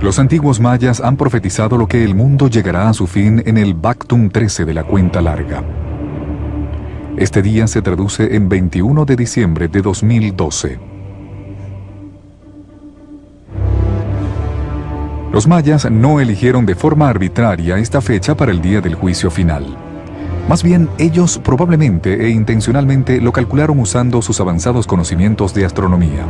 Los antiguos mayas han profetizado lo que el mundo llegará a su fin en el Bactum 13 de la cuenta larga. Este día se traduce en 21 de diciembre de 2012. Los mayas no eligieron de forma arbitraria esta fecha para el día del juicio final. Más bien, ellos probablemente e intencionalmente lo calcularon usando sus avanzados conocimientos de astronomía.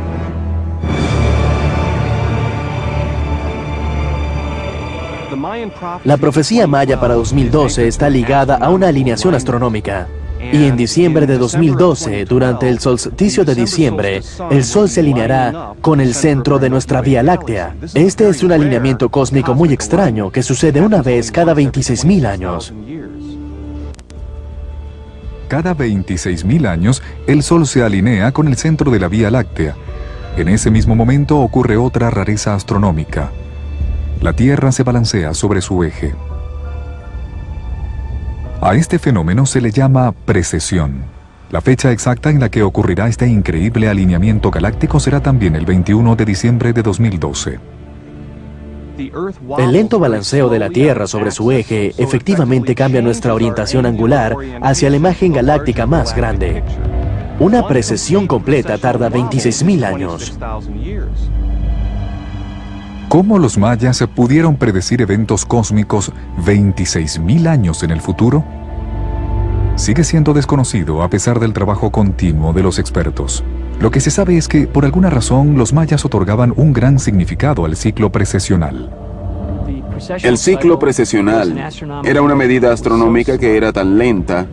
La profecía maya para 2012 está ligada a una alineación astronómica. Y en diciembre de 2012, durante el solsticio de diciembre, el Sol se alineará con el centro de nuestra Vía Láctea. Este es un alineamiento cósmico muy extraño que sucede una vez cada 26.000 años. Cada 26.000 años, el Sol se alinea con el centro de la Vía Láctea. En ese mismo momento ocurre otra rareza astronómica. La Tierra se balancea sobre su eje. A este fenómeno se le llama precesión. La fecha exacta en la que ocurrirá este increíble alineamiento galáctico será también el 21 de diciembre de 2012. El lento balanceo de la Tierra sobre su eje efectivamente cambia nuestra orientación angular hacia la imagen galáctica más grande. Una precesión completa tarda 26.000 años. ¿Cómo los mayas pudieron predecir eventos cósmicos 26.000 años en el futuro? Sigue siendo desconocido a pesar del trabajo continuo de los expertos. Lo que se sabe es que, por alguna razón, los mayas otorgaban un gran significado al ciclo precesional. El ciclo precesional era una medida astronómica que era tan lenta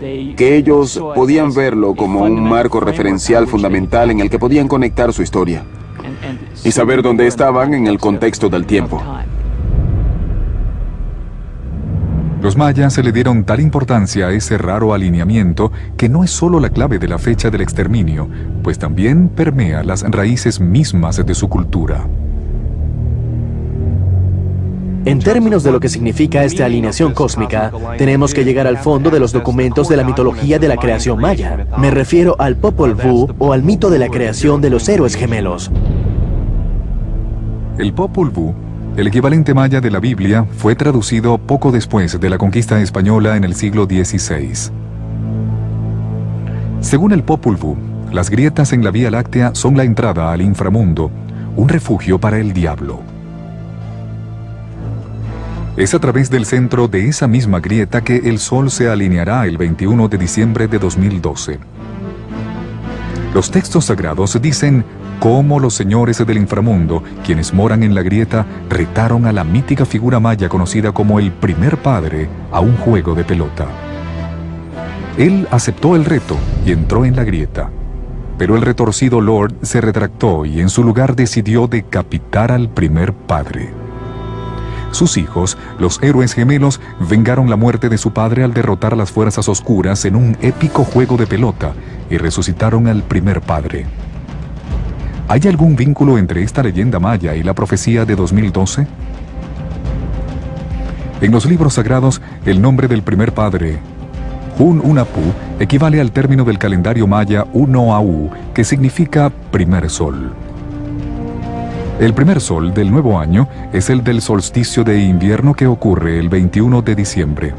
que ellos podían verlo como un marco referencial fundamental en el que podían conectar su historia y saber dónde estaban en el contexto del tiempo. Los mayas se le dieron tal importancia a ese raro alineamiento que no es solo la clave de la fecha del exterminio, pues también permea las raíces mismas de su cultura. En términos de lo que significa esta alineación cósmica, tenemos que llegar al fondo de los documentos de la mitología de la creación maya. Me refiero al Popol Vuh o al mito de la creación de los héroes gemelos. El Popol Vuh, el equivalente maya de la Biblia, fue traducido poco después de la conquista española en el siglo XVI. Según el Popol Vuh, las grietas en la Vía Láctea son la entrada al inframundo, un refugio para el diablo. Es a través del centro de esa misma grieta que el Sol se alineará el 21 de diciembre de 2012. Los textos sagrados dicen cómo los señores del inframundo, quienes moran en la grieta, retaron a la mítica figura maya conocida como el primer padre a un juego de pelota. Él aceptó el reto y entró en la grieta. Pero el retorcido Lord se retractó y en su lugar decidió decapitar al primer padre. Sus hijos, los héroes gemelos, vengaron la muerte de su padre al derrotar a las fuerzas oscuras en un épico juego de pelota y resucitaron al primer padre. ¿Hay algún vínculo entre esta leyenda maya y la profecía de 2012? En los libros sagrados, el nombre del primer padre, Hun-Unapu, equivale al término del calendario maya Unoahu, que significa primer sol. El primer sol del nuevo año es el del solsticio de invierno que ocurre el 21 de diciembre.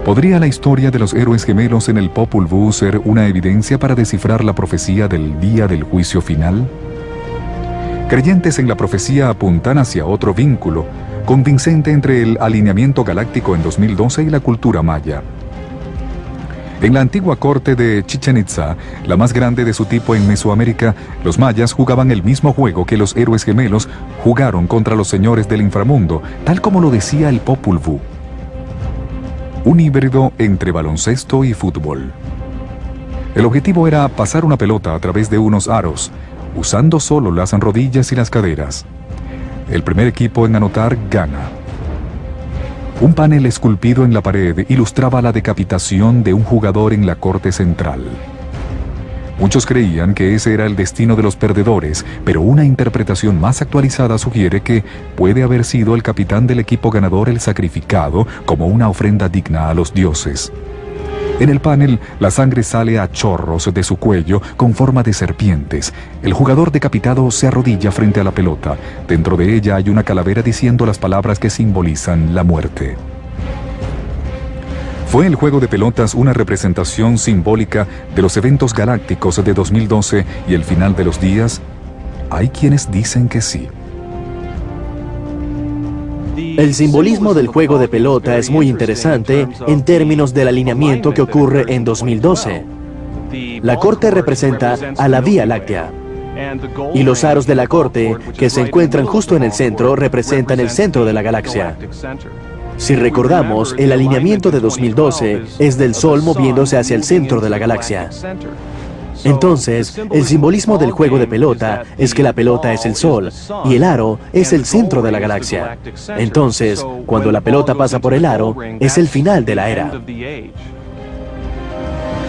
¿Podría la historia de los héroes gemelos en el Popol Vuh ser una evidencia para descifrar la profecía del día del juicio final? Creyentes en la profecía apuntan hacia otro vínculo convincente entre el alineamiento galáctico en 2012 y la cultura maya. En la antigua corte de Chichén Itzá, la más grande de su tipo en Mesoamérica, los mayas jugaban el mismo juego que los héroes gemelos jugaron contra los señores del inframundo, tal como lo decía el Popol Vuh. Un híbrido entre baloncesto y fútbol. El objetivo era pasar una pelota a través de unos aros, usando solo las rodillas y las caderas. El primer equipo en anotar gana. Un panel esculpido en la pared ilustraba la decapitación de un jugador en la corte central. Muchos creían que ese era el destino de los perdedores, pero una interpretación más actualizada sugiere que puede haber sido el capitán del equipo ganador el sacrificado como una ofrenda digna a los dioses. En el panel, la sangre sale a chorros de su cuello con forma de serpientes. El jugador decapitado se arrodilla frente a la pelota. Dentro de ella hay una calavera diciendo las palabras que simbolizan la muerte. ¿Fue el juego de pelotas una representación simbólica de los eventos galácticos de 2012 y el final de los días? Hay quienes dicen que sí. El simbolismo del juego de pelota es muy interesante en términos del alineamiento que ocurre en 2012. La corte representa a la Vía Láctea, y los aros de la corte, que se encuentran justo en el centro, representan el centro de la galaxia. Si recordamos, el alineamiento de 2012 es del Sol moviéndose hacia el centro de la galaxia. Entonces, el simbolismo del juego de pelota es que la pelota es el Sol y el aro es el centro de la galaxia. Entonces, cuando la pelota pasa por el aro, es el final de la era.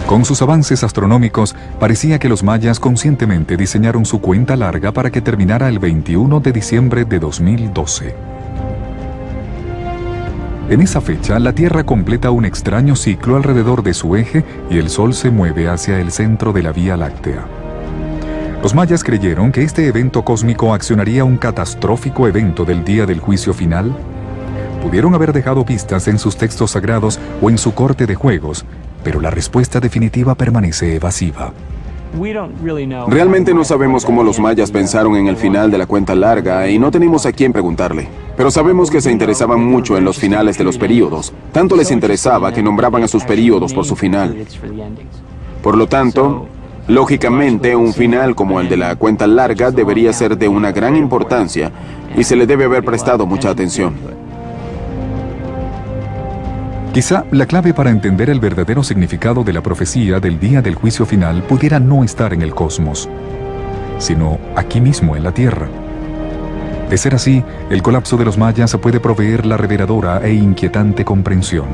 Con sus avances astronómicos, parecía que los mayas conscientemente diseñaron su cuenta larga para que terminara el 21 de diciembre de 2012. En esa fecha, la Tierra completa un extraño ciclo alrededor de su eje y el Sol se mueve hacia el centro de la Vía Láctea. Los mayas creyeron que este evento cósmico accionaría un catastrófico evento del día del juicio final. Pudieron haber dejado pistas en sus textos sagrados o en su corte de juegos, pero la respuesta definitiva permanece evasiva. Realmente no sabemos cómo los mayas pensaron en el final de la cuenta larga y no tenemos a quién preguntarle. Pero sabemos que se interesaban mucho en los finales de los períodos. Tanto les interesaba que nombraban a sus períodos por su final. Por lo tanto, lógicamente, un final como el de la cuenta larga debería ser de una gran importancia y se le debe haber prestado mucha atención. Quizá la clave para entender el verdadero significado de la profecía del día del juicio final pudiera no estar en el cosmos, sino aquí mismo en la Tierra. De ser así, el colapso de los mayas puede proveer la reveladora e inquietante comprensión.